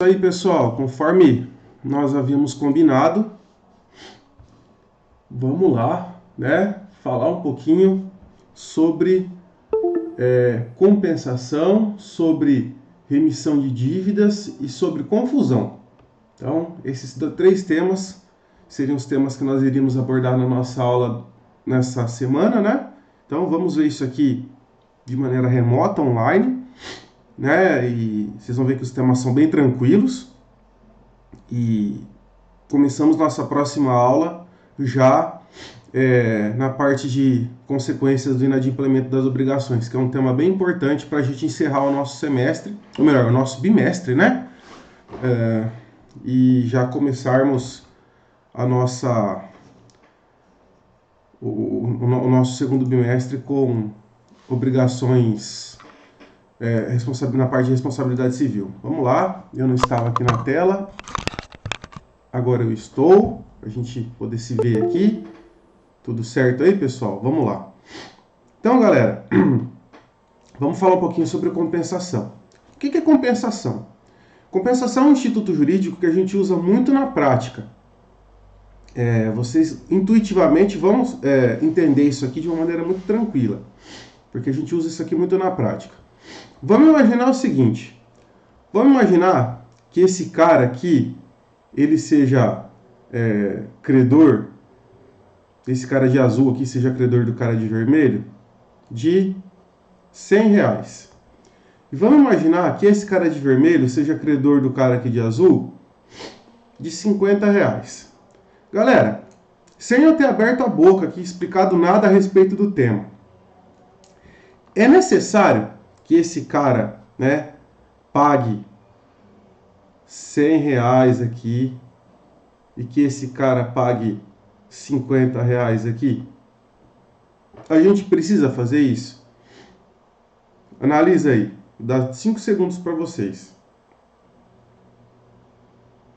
Aí, pessoal, conforme nós havíamos combinado, vamos lá, né, falar um pouquinho sobre compensação, sobre remissão de dívidas e sobre confusão. Então, esses três temas seriam os temas que nós iríamos abordar na nossa aula nessa semana, né? Então, vamos ver isso aqui de maneira remota, online, né? E vocês vão ver que os temas são bem tranquilos. E começamos nossa próxima aula já na parte de consequências do inadimplemento das obrigações, que é um tema bem importante para a gente encerrar o nosso semestre, ou melhor, o nosso bimestre, né? E já começarmos a nossa o nosso segundo bimestre com obrigações na parte de responsabilidade civil. Vamos lá, eu não estava aqui na tela, agora eu estou, para a gente poder se ver aqui. Tudo certo aí, pessoal? Vamos lá. Então, galera, vamos falar um pouquinho sobre compensação. O que é compensação? Compensação é um instituto jurídico que a gente usa muito na prática. Vocês intuitivamente vão entender isso aqui de uma maneira muito tranquila, porque a gente usa isso aqui muito na prática. Vamos imaginar o seguinte. Vamos imaginar que esse cara aqui, ele seja credor, esse cara de azul aqui seja credor do cara de vermelho, de R$100. E vamos imaginar que esse cara de vermelho seja credor do cara aqui de azul de R$50. Galera, sem eu ter aberto a boca aqui, explicado nada a respeito do tema, é necessário que esse cara, né, pague R$100 aqui e que esse cara pague R$50 aqui? A gente precisa fazer isso? Analisa aí. Dá 5 segundos para vocês.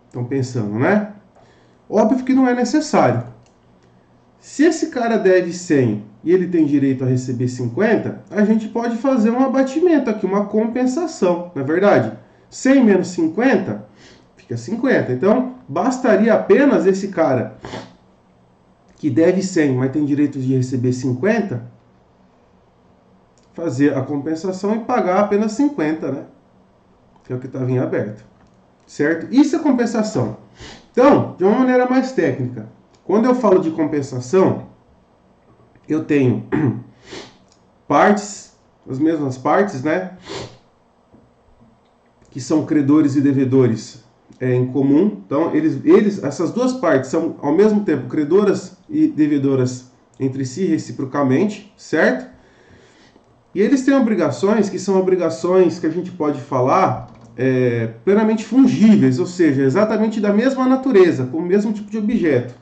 Estão pensando, né? Óbvio que não é necessário. Se esse cara deve 100 e ele tem direito a receber 50, a gente pode fazer um abatimento aqui, uma compensação, não é verdade? 100 menos 50 fica 50. Então, bastaria apenas esse cara que deve 100, mas tem direito de receber 50, fazer a compensação e pagar apenas 50, né? Que é o que estava em aberto. Certo? Isso é compensação. Então, de uma maneira mais técnica, quando eu falo de compensação, eu tenho partes, as mesmas partes, né? Que são credores e devedores em comum. Então, essas duas partes são, ao mesmo tempo, credoras e devedoras entre si, reciprocamente, certo? E eles têm obrigações que são obrigações que a gente pode falar plenamente fungíveis, ou seja, exatamente da mesma natureza, com o mesmo tipo de objeto.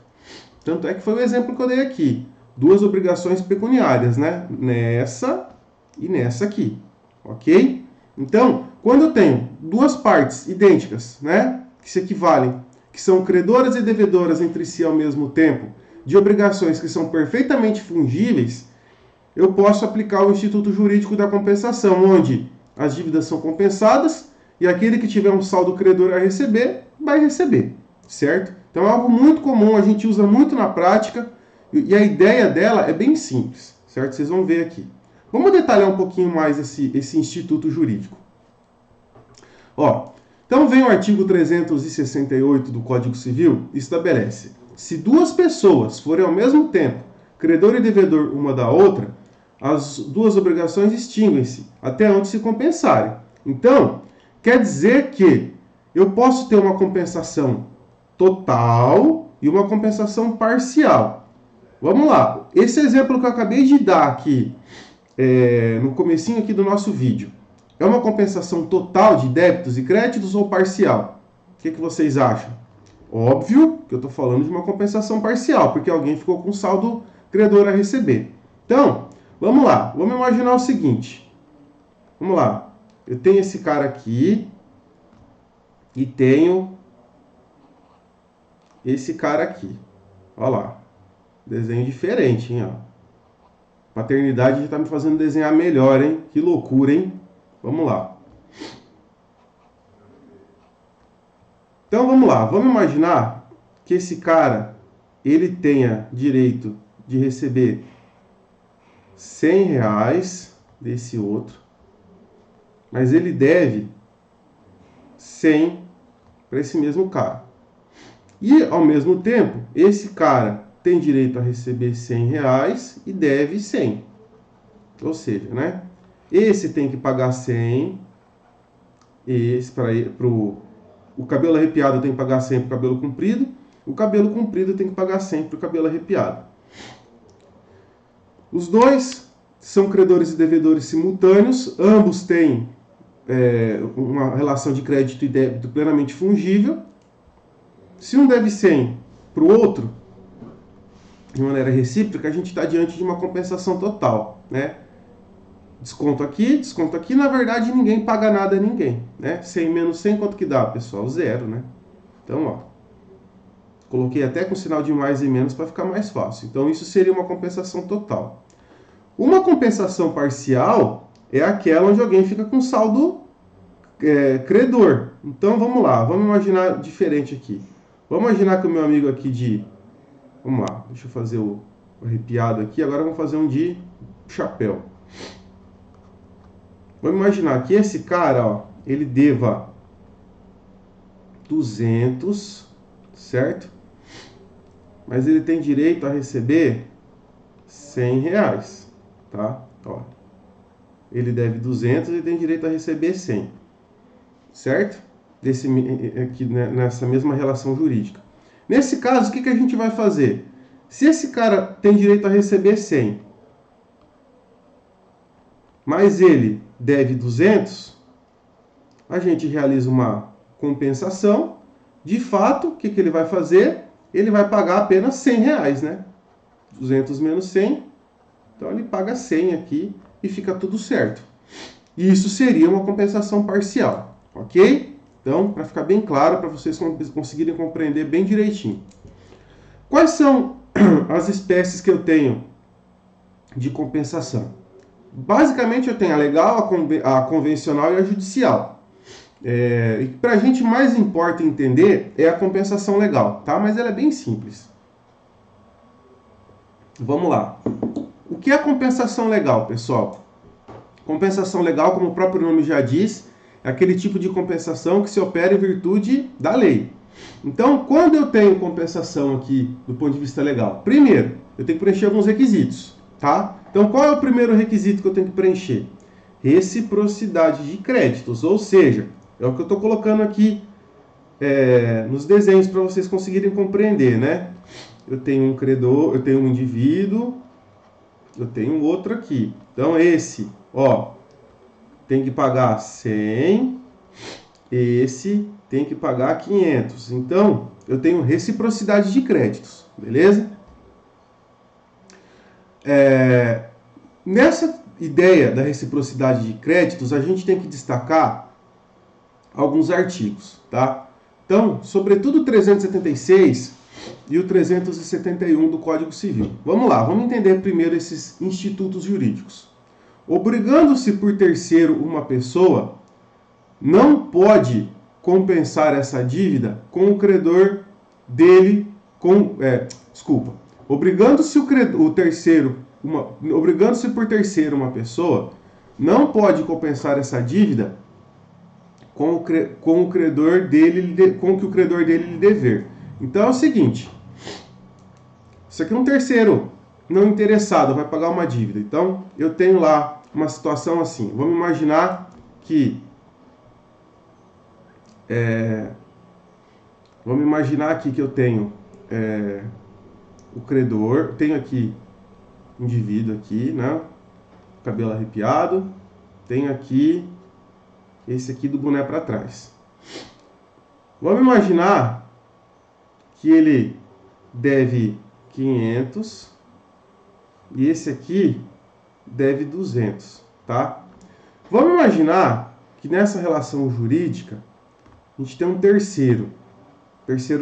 Tanto é que foi o exemplo que eu dei aqui. Duas obrigações pecuniárias, né? Nessa e nessa aqui, ok? Então, quando eu tenho duas partes idênticas, né? Que se equivalem, que são credoras e devedoras entre si ao mesmo tempo, de obrigações que são perfeitamente fungíveis, eu posso aplicar o Instituto Jurídico da Compensação, onde as dívidas são compensadas e aquele que tiver um saldo credor a receber, vai receber, certo? Então é algo muito comum, a gente usa muito na prática e a ideia dela é bem simples, certo? Vocês vão ver aqui. Vamos detalhar um pouquinho mais esse Instituto Jurídico. Ó, então vem o artigo 368 do Código Civil e estabelece: se duas pessoas forem ao mesmo tempo credor e devedor uma da outra, as duas obrigações extinguem-se até onde se compensarem. Então, quer dizer que eu posso ter uma compensação total e uma compensação parcial. Vamos lá. Esse exemplo que eu acabei de dar aqui, no comecinho aqui do nosso vídeo, é uma compensação total de débitos e créditos ou parcial? O que vocês acham? Óbvio que eu estou falando de uma compensação parcial, porque alguém ficou com saldo credor a receber. Então, vamos lá. Vamos imaginar o seguinte. Vamos lá. Eu tenho esse cara aqui e tenho esse cara aqui. Olha lá. Desenho diferente, hein? Ó. Paternidade já está me fazendo desenhar melhor, hein? Que loucura, hein? Vamos lá. Então vamos lá, vamos imaginar que esse cara, ele tenha direito de receber R$100 desse outro, mas ele deve 100 para esse mesmo cara. E ao mesmo tempo, esse cara tem direito a receber R$100 e deve 100. Ou seja, né? Esse tem que pagar 100, esse o cabelo arrepiado tem que pagar 100 para o cabelo comprido, o cabelo comprido tem que pagar 100 para o cabelo arrepiado. Os dois são credores e devedores simultâneos, ambos têm uma relação de crédito e débito plenamente fungível. Se um deve 100 para o outro, de maneira recíproca, a gente está diante de uma compensação total, né? Desconto aqui, na verdade ninguém paga nada a ninguém, né? 100 menos 100, quanto que dá, pessoal? Zero, né? Então, ó, coloquei até com sinal de mais e menos para ficar mais fácil. Então, isso seria uma compensação total. Uma compensação parcial é aquela onde alguém fica com saldo credor. Então, vamos lá, vamos imaginar diferente aqui. Vamos imaginar que o meu amigo aqui Vamos lá, deixa eu fazer o arrepiado aqui, agora vamos fazer um de chapéu. Vamos imaginar que esse cara, ó, ele deva 200, certo? Mas ele tem direito a receber R$100, tá? Ó, ele deve 200 e tem direito a receber 100, certo? Aqui, nessa mesma relação jurídica. Nesse caso, o que a gente vai fazer? Se esse cara tem direito a receber 100, mas ele deve 200, a gente realiza uma compensação. De fato, o que ele vai fazer? Ele vai pagar apenas R$100, né? 200 menos 100, então ele paga 100 aqui e fica tudo certo. E isso seria uma compensação parcial, ok? Então, para ficar bem claro, para vocês conseguirem compreender bem direitinho. Quais são as espécies que eu tenho de compensação? Basicamente, eu tenho a legal, a convencional e a judicial. E para a gente mais importa entender é a compensação legal, tá? Mas ela é bem simples. Vamos lá. O que é a compensação legal, pessoal? Compensação legal, como o próprio nome já diz, é aquele tipo de compensação que se opera em virtude da lei. Então, quando eu tenho compensação aqui do ponto de vista legal? Primeiro, eu tenho que preencher alguns requisitos, tá? Então, qual é o primeiro requisito que eu tenho que preencher? Reciprocidade de créditos, ou seja, é o que eu estou colocando aqui nos desenhos para vocês conseguirem compreender, né? Eu tenho um credor, eu tenho um indivíduo, eu tenho outro aqui. Então, esse, ó, tem que pagar 100, esse tem que pagar 500. Então, eu tenho reciprocidade de créditos, beleza? Nessa ideia da reciprocidade de créditos, a gente tem que destacar alguns artigos, tá? Então, sobretudo o 376 e o 371 do Código Civil. Vamos lá, vamos entender primeiro esses institutos jurídicos. Obrigando-se por terceiro uma pessoa, não pode compensar essa dívida com o credor dele, obrigando-se obrigando-se por terceiro uma pessoa, não pode compensar essa dívida com o credor dele, com o que o credor dele lhe dever. Então é o seguinte, isso aqui é um terceiro não interessado, vai pagar uma dívida. Então eu tenho lá uma situação assim, vamos imaginar que que eu tenho o credor, tenho aqui indivíduo aqui, né? Cabelo arrepiado, tenho aqui esse aqui do boné para trás. Vamos imaginar que ele deve 500 e esse aqui deve 200, tá? Vamos imaginar que nessa relação jurídica a gente tem um terceiro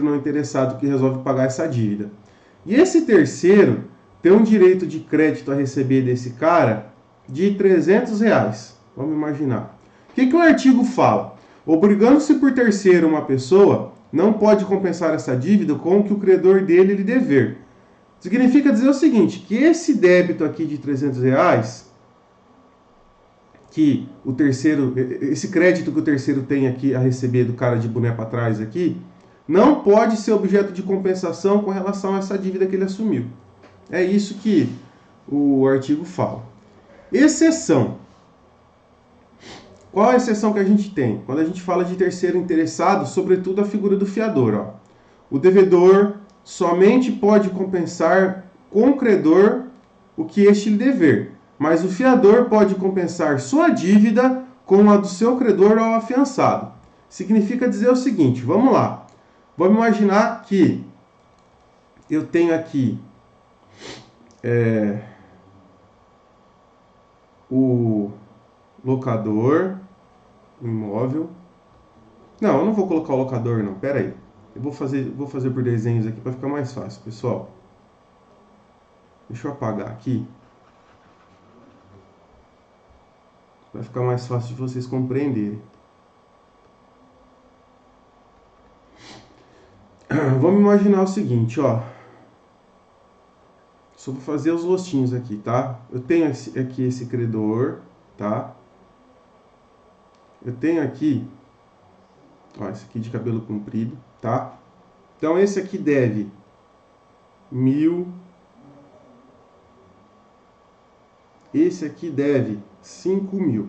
não interessado que resolve pagar essa dívida. E esse terceiro tem um direito de crédito a receber desse cara de R$300. Vamos imaginar. O que o artigo fala? Obrigando-se por terceiro uma pessoa, não pode compensar essa dívida com o que o credor dele lhe dever. Significa dizer o seguinte, que esse débito aqui de R$300, que o terceiro, esse crédito que o terceiro tem aqui a receber do cara de boné para trás aqui, não pode ser objeto de compensação com relação a essa dívida que ele assumiu. É isso que o artigo fala. Exceção. Qual a exceção que a gente tem? Quando a gente fala de terceiro interessado, sobretudo a figura do fiador. Ó. O devedor somente pode compensar com o credor o que este lhe dever, mas o fiador pode compensar sua dívida com a do seu credor ao afiançado. Significa dizer o seguinte, vamos lá. Vamos imaginar que eu tenho aqui o locador, o imóvel. Não, eu não vou colocar o locador não, pera aí. Eu vou fazer por desenhos aqui para ficar mais fácil, pessoal. Deixa eu apagar aqui. Vai ficar mais fácil de vocês compreenderem. Vamos imaginar o seguinte, ó. Só vou fazer os rostinhos aqui, tá? Eu tenho aqui esse credor, tá? Eu tenho aqui, ó, esse aqui de cabelo comprido, tá? Então, esse aqui deve 1.000. Esse aqui deve 5.000.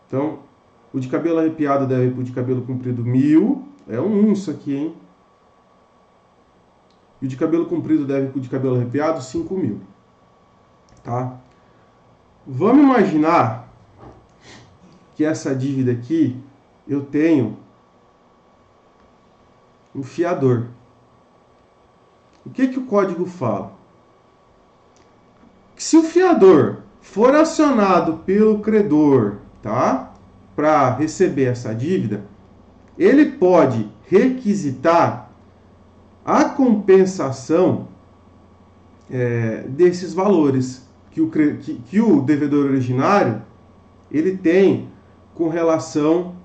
Então, o de cabelo arrepiado deve pro de cabelo comprido 1.000. É um isso aqui, hein? E o de cabelo comprido deve pro de cabelo arrepiado 5.000. Tá? Vamos imaginar que essa dívida aqui eu tenho um fiador. O que o código fala? Se o fiador for acionado pelo credor, tá, para receber essa dívida, ele pode requisitar a compensação desses valores que o devedor originário ele tem com relação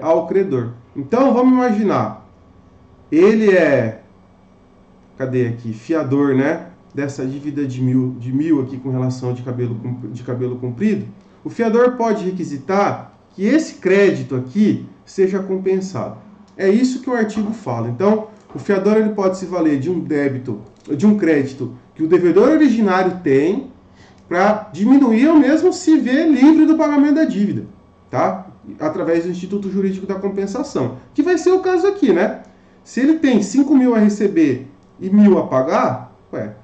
ao credor. Então, vamos imaginar, ele cadê aqui? Fiador, né? Dessa dívida de 1.000 aqui com relação de cabelo comprido. O fiador pode requisitar que esse crédito aqui seja compensado. É isso que o artigo fala. Então, o fiador ele pode se valer de um crédito que o devedor originário tem para diminuir ou mesmo se ver livre do pagamento da dívida, tá? Através do Instituto Jurídico da Compensação, que vai ser o caso aqui, né? Se ele tem 5.000 a receber e 1.000 a pagar,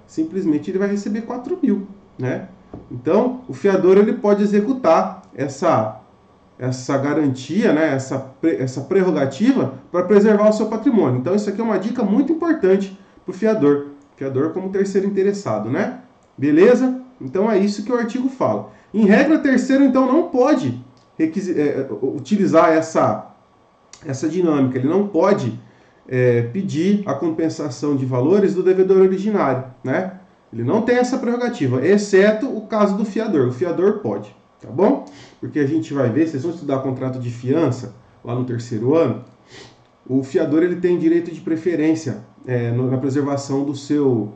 simplesmente ele vai receber 4.000, né? Então, o fiador ele pode executar essa garantia, né? essa prerrogativa para preservar o seu patrimônio. Então, isso aqui é uma dica muito importante para o fiador como terceiro interessado, né? Beleza? Então, é isso que o artigo fala. Em regra, o terceiro, então, não pode utilizar essa dinâmica. Ele não pode pedir a compensação de valores do devedor originário, né? Ele não tem essa prerrogativa, exceto o caso do fiador. O fiador pode, tá bom? Porque a gente vai ver, vocês vão estudar contrato de fiança lá no terceiro ano, o fiador ele tem direito de preferência na preservação do seu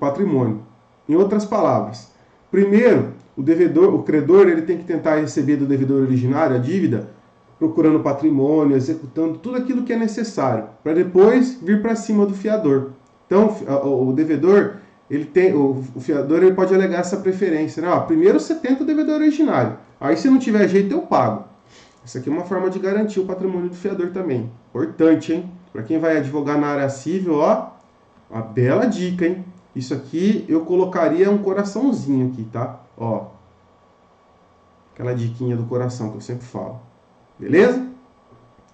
patrimônio. Em outras palavras, primeiro, o credor ele tem que tentar receber do devedor originário a dívida, procurando patrimônio, executando tudo aquilo que é necessário, para depois vir para cima do fiador. Então, o devedor, o fiador ele pode alegar essa preferência, né? Primeiro você tenta o devedor originário, aí se não tiver jeito eu pago. Isso aqui é uma forma de garantir o patrimônio do fiador também. Importante, hein? Para quem vai advogar na área civil, ó, uma bela dica, hein? Isso aqui eu colocaria um coraçãozinho aqui, tá? Ó, aquela diquinha do coração que eu sempre falo. Beleza?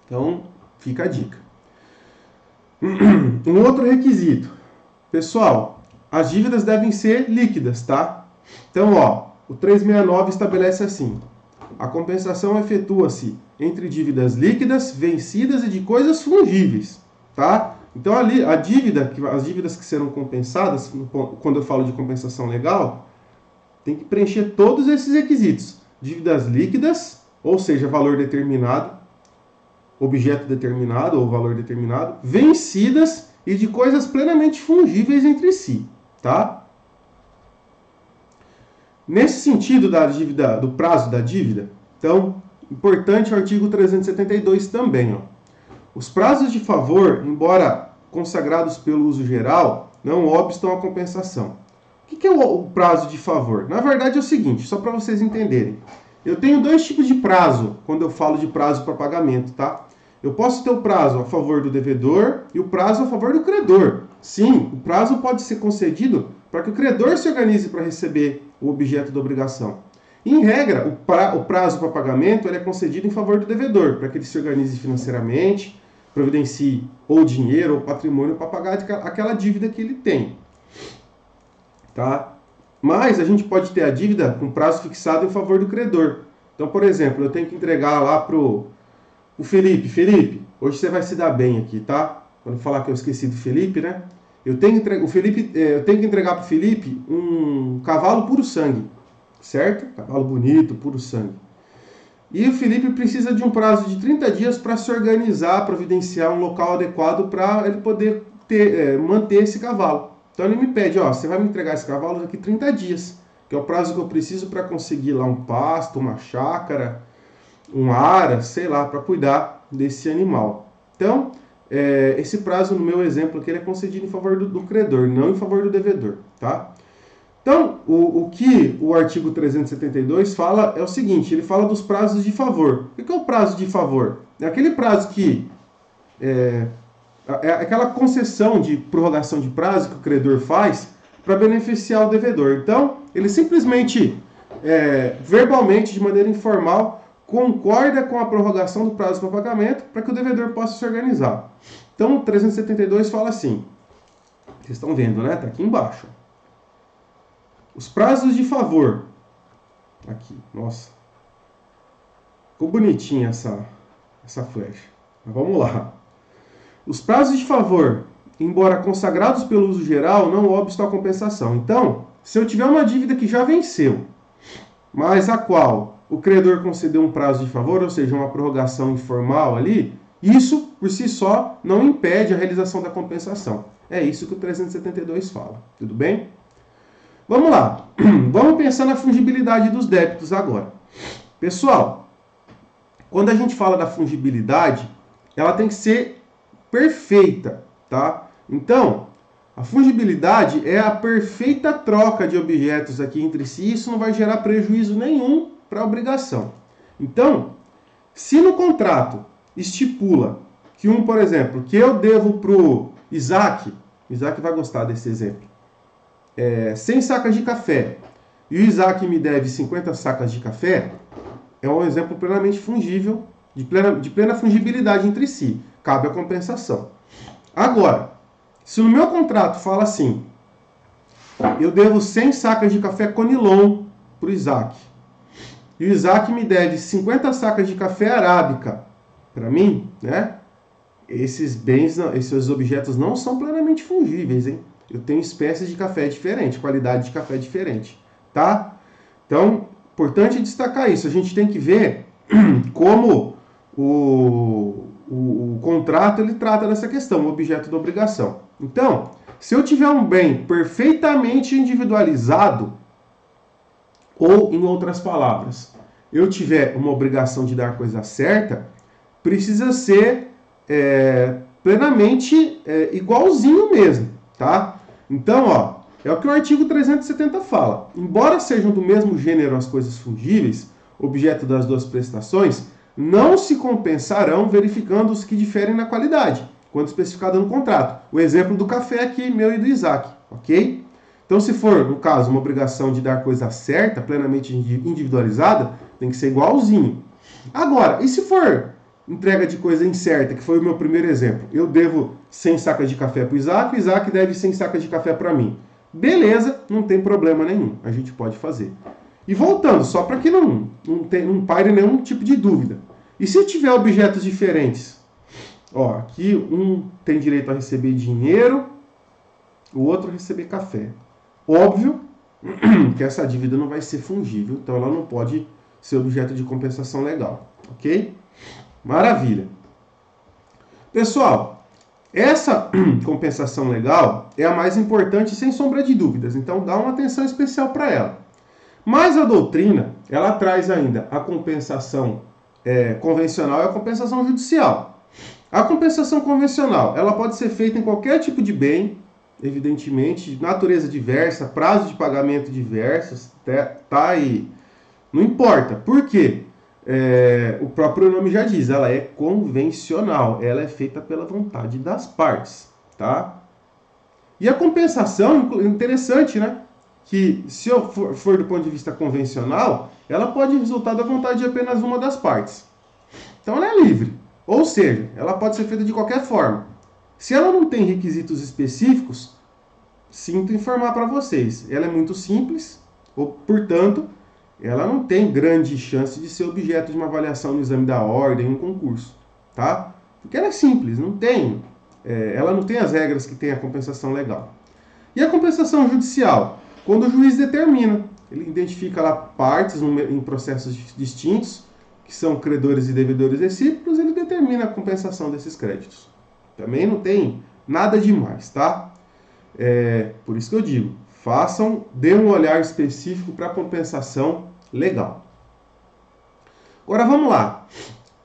Então, fica a dica. Um outro requisito. Pessoal, as dívidas devem ser líquidas, tá? Então, ó, o 369 estabelece assim. A compensação efetua-se entre dívidas líquidas, vencidas e de coisas fungíveis, tá? Então, ali, as dívidas que serão compensadas, quando eu falo de compensação legal, tem que preencher todos esses requisitos. Dívidas líquidas, ou seja, valor determinado, objeto determinado ou valor determinado, vencidas e de coisas plenamente fungíveis entre si, tá? Nesse sentido da dívida, do prazo da dívida, então, importante o artigo 372 também, ó. Os prazos de favor, embora consagrados pelo uso geral, não obstam a compensação. O que é o prazo de favor? Na verdade é o seguinte, só para vocês entenderem. Eu tenho dois tipos de prazo quando eu falo de prazo para pagamento, tá? Eu posso ter o prazo a favor do devedor e o prazo a favor do credor. Sim, o prazo pode ser concedido para que o credor se organize para receber o objeto da obrigação. Em regra, o prazo para pagamento ele é concedido em favor do devedor, para que ele se organize financeiramente, providencie ou dinheiro ou patrimônio para pagar aquela dívida que ele tem. Tá? Mas a gente pode ter a dívida com prazo fixado em favor do credor. Então, por exemplo, eu tenho que entregar lá pro Felipe. Felipe, hoje você vai se dar bem aqui, tá? Quando falar que eu esqueci do Felipe, né? Eu tenho que entregar pro Felipe um cavalo puro sangue, certo? Cavalo bonito, puro sangue. E o Felipe precisa de um prazo de 30 dias para se organizar, providenciar um local adequado para ele poder manter esse cavalo. Então ele me pede, ó, você vai me entregar esse cavalo daqui 30 dias, que é o prazo que eu preciso para conseguir lá um pasto, uma chácara, um ara, sei lá, para cuidar desse animal. Então, esse prazo, no meu exemplo aqui, ele é concedido em favor do credor, não em favor do devedor, tá? Então, o que o artigo 372 fala é o seguinte, ele fala dos prazos de favor. O que é o prazo de favor? É aquele prazo que é aquela concessão de prorrogação de prazo que o credor faz para beneficiar o devedor. Então, ele simplesmente, verbalmente, de maneira informal, concorda com a prorrogação do prazo para pagamento para que o devedor possa se organizar. Então, o 372 fala assim, vocês estão vendo, né? Está aqui embaixo. Os prazos de favor. Aqui, nossa. Ficou bonitinha essa flecha. Mas vamos lá. Os prazos de favor, embora consagrados pelo uso geral, não obstam a compensação. Então, se eu tiver uma dívida que já venceu, mas a qual o credor concedeu um prazo de favor, ou seja, uma prorrogação informal ali, isso, por si só, não impede a realização da compensação. É isso que o 372 fala. Tudo bem? Vamos lá. Vamos pensar na fungibilidade dos débitos agora. Pessoal, quando a gente fala da fungibilidade, ela tem que ser perfeita, tá? Então, a fungibilidade é a perfeita troca de objetos aqui entre si, isso não vai gerar prejuízo nenhum para a obrigação. Então, se no contrato estipula que por exemplo, que eu devo para o Isaac vai gostar desse exemplo, 100 sacas de café, e o Isaac me deve 50 sacas de café, é um exemplo plenamente fungível, de plena fungibilidade entre si. Cabe a compensação. Agora, se no meu contrato fala assim, eu devo 100 sacas de café Conilon para o Isaac, e o Isaac me deve 50 sacas de café arábica para mim, né? Esses objetos não são plenamente fungíveis, hein? Eu tenho espécies de café diferente, qualidade de café diferente, tá? Então, importante destacar isso. A gente tem que ver como o contrato ele trata dessa questão, o objeto da obrigação. Então, se eu tiver um bem perfeitamente individualizado, ou, em outras palavras, eu tiver uma obrigação de dar a coisa certa, precisa ser plenamente igualzinho mesmo, tá? Então, ó, é o que o artigo 370 fala. Embora sejam do mesmo gênero as coisas fungíveis, objeto das duas prestações, não se compensarão verificando os que diferem na qualidade, quando especificado no contrato. O exemplo do café aqui, meu e do Isaac, ok? Então, se for, no caso, uma obrigação de dar coisa certa, plenamente individualizada, tem que ser igualzinho. Agora, e se for entrega de coisa incerta, que foi o meu primeiro exemplo? Eu devo 100 sacas de café para o Isaac deve 100 sacas de café para mim. Beleza, não tem problema nenhum, a gente pode fazer. E voltando, só para que não paire nenhum tipo de dúvida. E se eu tiver objetos diferentes? Ó, aqui um tem direito a receber dinheiro, o outro a receber café. Óbvio que essa dívida não vai ser fungível, então ela não pode ser objeto de compensação legal, ok? Maravilha. Pessoal, essa compensação legal é a mais importante, sem sombra de dúvidas, então dá uma atenção especial para ela. Mas a doutrina, ela traz ainda a compensação convencional e a compensação judicial. A compensação convencional, ela pode ser feita em qualquer tipo de bem, evidentemente, de natureza diversa, prazo de pagamento diversos, tá? E não importa. Por quê? O próprio nome já diz, ela é convencional, ela é feita pela vontade das partes, tá? E a compensação, interessante, né? Que se eu for do ponto de vista convencional, ela pode resultar da vontade de apenas uma das partes. Então ela é livre, ou seja, ela pode ser feita de qualquer forma. Se ela não tem requisitos específicos, sinto informar para vocês, ela é muito simples, portanto, ela não tem grande chance de ser objeto de uma avaliação no exame da ordem, em um concurso, tá? Porque ela é simples, ela não tem as regras que tem a compensação legal. E a compensação judicial? Quando o juiz determina, ele identifica lá partes em processos distintos, que são credores e devedores recíprocos, ele determina a compensação desses créditos. Também não tem nada demais, tá? Por isso que eu digo, dê um olhar específico para a compensação legal. Agora vamos lá.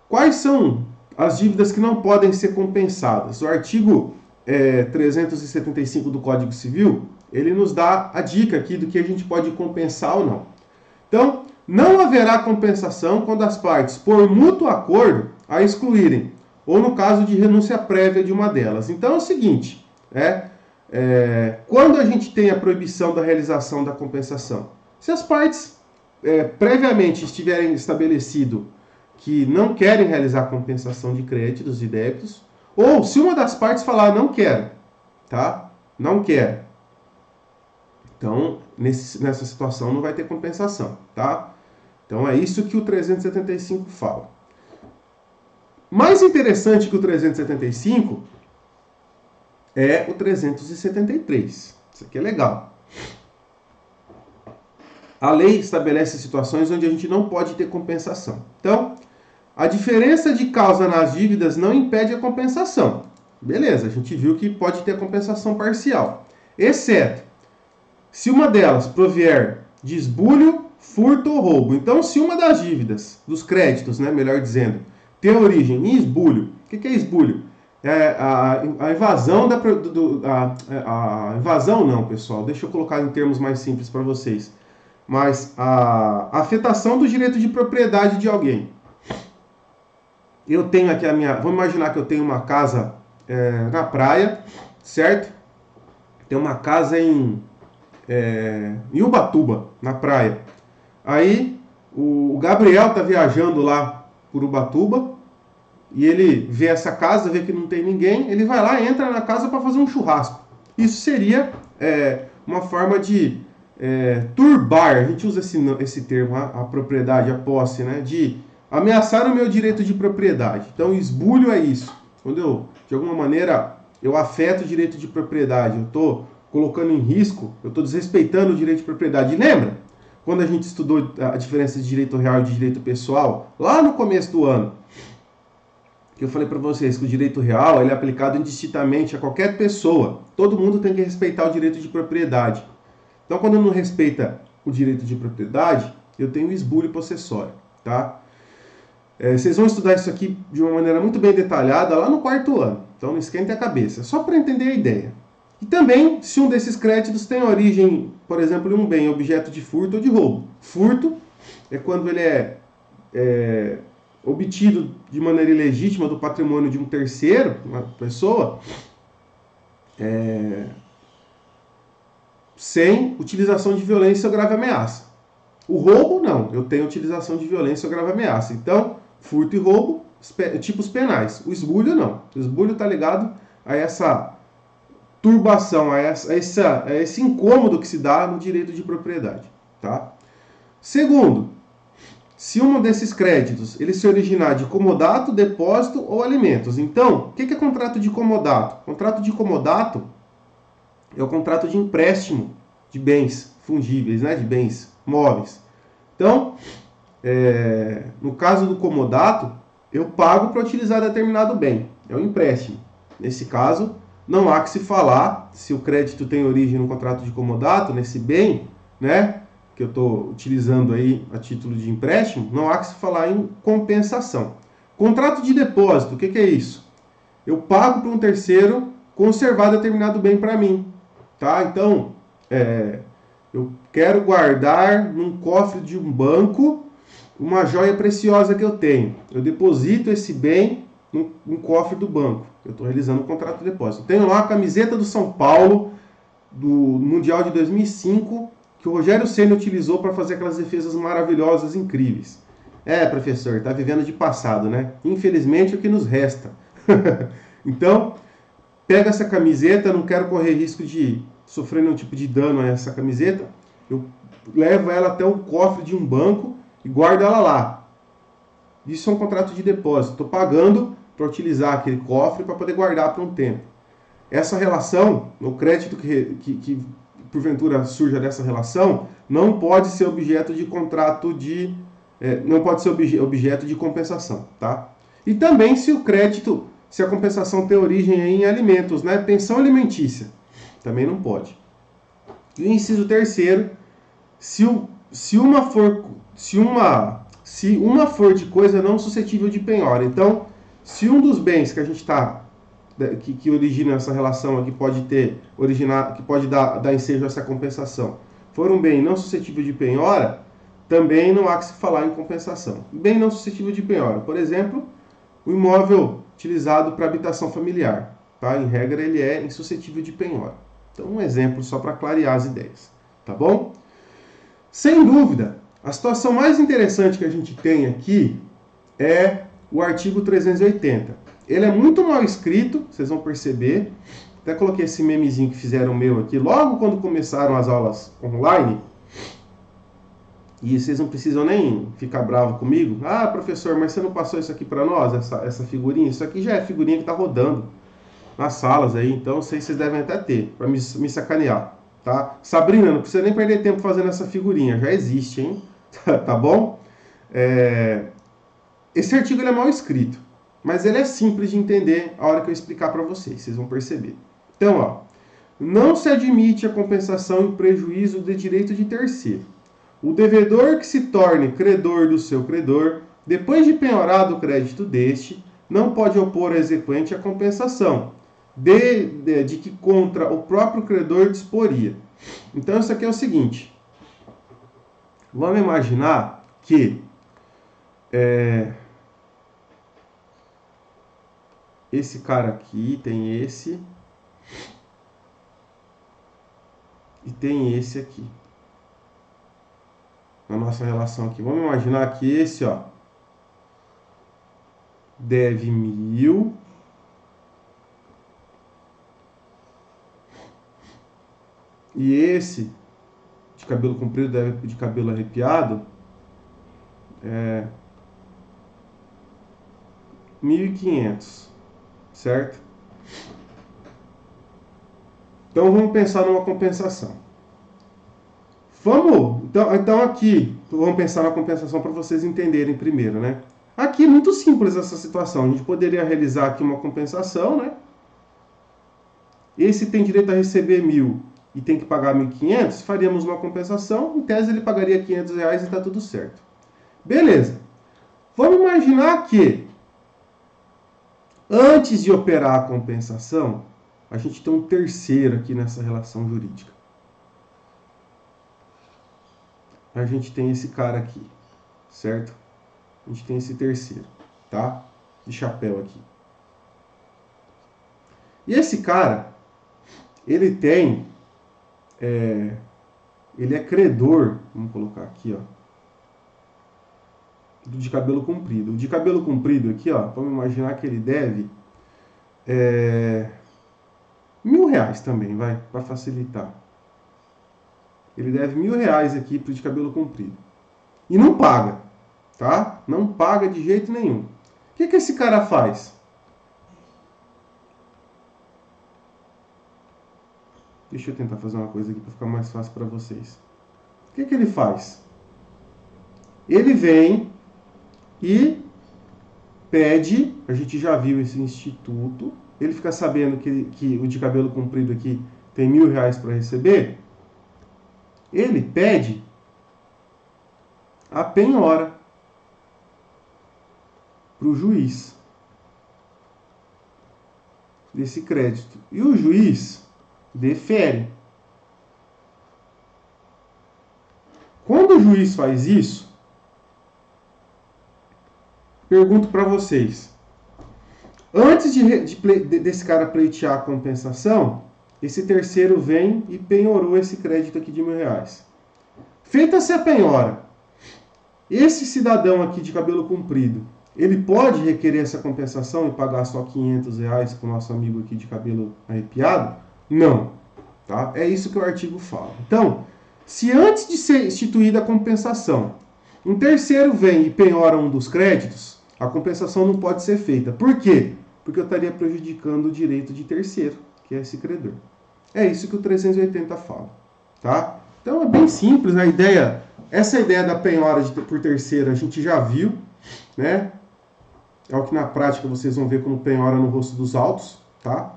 Quais são as dívidas que não podem ser compensadas? O artigo 375 do Código Civil, ele nos dá a dica aqui do que a gente pode compensar ou não. Então, não haverá compensação quando as partes, por mútuo acordo, a excluírem, ou no caso de renúncia prévia de uma delas. Então é o seguinte, quando a gente tem a proibição da realização da compensação, se as partes previamente estiverem estabelecido que não querem realizar a compensação de créditos e débitos, ou se uma das partes falar não quero, tá? Não quero. Então, nessa situação não vai ter compensação, tá? Então é isso que o 375 fala. Mais interessante que o 375 é o 373. Isso aqui é legal. A lei estabelece situações onde a gente não pode ter compensação. Então, a diferença de causa nas dívidas não impede a compensação. Beleza, a gente viu que pode ter compensação parcial. Exceto se uma delas provier de esbulho, furto ou roubo. Então, se uma das dívidas, dos créditos, né, melhor dizendo, tem origem em esbulho. O que é esbulho? A invasão a invasão não, pessoal. Deixa eu colocar em termos mais simples para vocês. Mas a afetação do direito de propriedade de alguém. Eu tenho aqui vamos imaginar que eu tenho uma casa na praia, certo? Tem uma casa em Ubatuba, na praia. Aí o Gabriel tá viajando lá por Ubatuba e ele vê essa casa, vê que não tem ninguém, ele vai lá e entra na casa para fazer um churrasco. Isso seria uma forma de turbar, a gente usa esse termo, a propriedade, a posse, né? De ameaçar o meu direito de propriedade. Então, esbulho é isso. Quando eu, de alguma maneira, eu afeto o direito de propriedade, eu estou colocando em risco, eu estou desrespeitando o direito de propriedade. Lembra? Quando a gente estudou a diferença de direito real e de direito pessoal, lá no começo do ano, que eu falei para vocês que o direito real ele é aplicado indistintamente a qualquer pessoa. Todo mundo tem que respeitar o direito de propriedade. Então, quando eu não respeita o direito de propriedade, eu tenho esbulho possessório, tá? Vocês vão estudar isso aqui de uma maneira muito bem detalhada lá no 4º ano. Então, não esquente a cabeça, só para entender a ideia. E também, se um desses créditos tem origem, por exemplo, em um bem objeto de furto ou de roubo. Furto é quando ele é obtido de maneira ilegítima do patrimônio de um terceiro, uma pessoa, sem utilização de violência ou grave ameaça. O roubo, não. Eu tenho utilização de violência ou grave ameaça. Então, furto e roubo, tipos penais. O esbulho, não. O esbulho está ligado a essa turbação, a esse incômodo que se dá no direito de propriedade. Tá? Segundo, se um desses créditos ele se originar de comodato, depósito ou alimentos. Então, o que é contrato de comodato? Contrato de comodato é o contrato de empréstimo de bens fungíveis, né, de bens móveis. Então, no caso do comodato, eu pago para utilizar determinado bem. é um empréstimo. Nesse caso, não há que se falar, se o crédito tem origem no contrato de comodato, nesse bem, né, que eu estou utilizando aí a título de empréstimo, não há que se falar em compensação. Contrato de depósito, o que é isso? Eu pago para um terceiro conservar determinado bem para mim, tá? Então, eu quero guardar num cofre de um banco uma joia preciosa que eu tenho. Eu deposito esse bem no cofre do banco. Eu estou realizando um contrato de depósito. Eu tenho lá a camiseta do São Paulo do Mundial de 2005 que o Rogério Ceni utilizou para fazer aquelas defesas maravilhosas, incríveis. Professor, está vivendo de passado, né? Infelizmente, é o que nos resta. Então, pega essa camiseta, não quero correr risco de sofrer nenhum tipo de dano a essa camiseta, eu levo ela até um cofre de um banco e guardo ela lá. Isso é um contrato de depósito. Estou pagando para utilizar aquele cofre para poder guardar por um tempo. Essa relação, o crédito que porventura surja dessa relação, não pode ser objeto de contrato de... não pode ser objeto de compensação, tá? E também se o crédito, se a compensação tem origem em alimentos, né? Pensão alimentícia, também não pode. E o inciso terceiro, se uma for de coisa não suscetível de penhora. Então, se um dos bens que a gente está que origina essa relação aqui pode que pode dar ensejo a essa compensação, for um bem não suscetível de penhora, também não há que se falar em compensação. Bem não suscetível de penhora, por exemplo, o imóvel utilizado para habitação familiar, tá? Em regra ele é insuscetível de penhora. Então um exemplo só para clarear as ideias, tá bom? Sem dúvida, a situação mais interessante que a gente tem aqui é o artigo 380. Ele é muito mal escrito, vocês vão perceber. Até coloquei esse memezinho que fizeram meu aqui logo quando começaram as aulas online. E vocês não precisam nem ficar bravo comigo. Ah, professor, mas você não passou isso aqui para nós, essa figurinha? Isso aqui já é figurinha que está rodando nas salas aí, então vocês devem até ter, para me sacanear, tá? Sabrina, não precisa nem perder tempo fazendo essa figurinha, já existe, hein? Tá bom? Esse artigo ele é mal escrito, mas ele é simples de entender a hora que eu explicar para vocês vão perceber. Então, ó, não se admite a compensação em prejuízo de direito de terceiro. O devedor que se torne credor do seu credor, depois de penhorado o crédito deste, não pode opor ao exequente a compensação, de que contra o próprio credor disporia. Então, isso aqui é o seguinte. Vamos imaginar que esse cara aqui tem esse e tem esse aqui. Na nossa relação aqui. Vamos imaginar que esse, ó, deve 1.000. E esse, de cabelo comprido, deve de cabelo arrepiado, 1.500, certo? Então vamos pensar numa compensação. Então aqui, vamos pensar na compensação para vocês entenderem primeiro, né? Aqui é muito simples essa situação. A gente poderia realizar aqui uma compensação, né? Esse tem direito a receber 1.000 e tem que pagar 1.500, faríamos uma compensação. Em tese ele pagaria R$500 e está tudo certo. Beleza. Vamos imaginar que antes de operar a compensação, a gente tem um terceiro aqui nessa relação jurídica. A gente tem esse cara aqui, certo? A gente tem esse terceiro, tá? De chapéu aqui. E esse cara, ele tem... ele é credor, vamos colocar aqui, ó, do de cabelo comprido. O de cabelo comprido aqui, ó, vamos imaginar que ele deve R$1.000 também, vai, para facilitar. Ele deve R$1.000 aqui pro de cabelo comprido. E não paga, tá? Não paga de jeito nenhum. O que esse cara faz? Deixa eu tentar fazer uma coisa aqui para ficar mais fácil para vocês. O que ele faz? Ele vem e pede, a gente já viu esse instituto, ele fica sabendo que o de cabelo comprido aqui tem R$1.000 para receber, ele pede a penhora para o juiz desse crédito. E o juiz defere. Quando o juiz faz isso, pergunto para vocês, antes desse cara pleitear a compensação, esse terceiro vem e penhorou esse crédito aqui de R$1.000. Feita-se a penhora, esse cidadão aqui de cabelo comprido, ele pode requerer essa compensação e pagar só R$500 para o nosso amigo aqui de cabelo arrepiado? Não. Tá? É isso que o artigo fala. Então, se antes de ser instituída a compensação, um terceiro vem e penhora um dos créditos, a compensação não pode ser feita. Por quê? Porque eu estaria prejudicando o direito de terceiro, que é esse credor. É isso que o 380 fala. Tá? Então é bem simples a ideia. Essa ideia da penhora por terceiro a gente já viu, né? É o que na prática vocês vão ver como penhora no rosto dos autos, tá?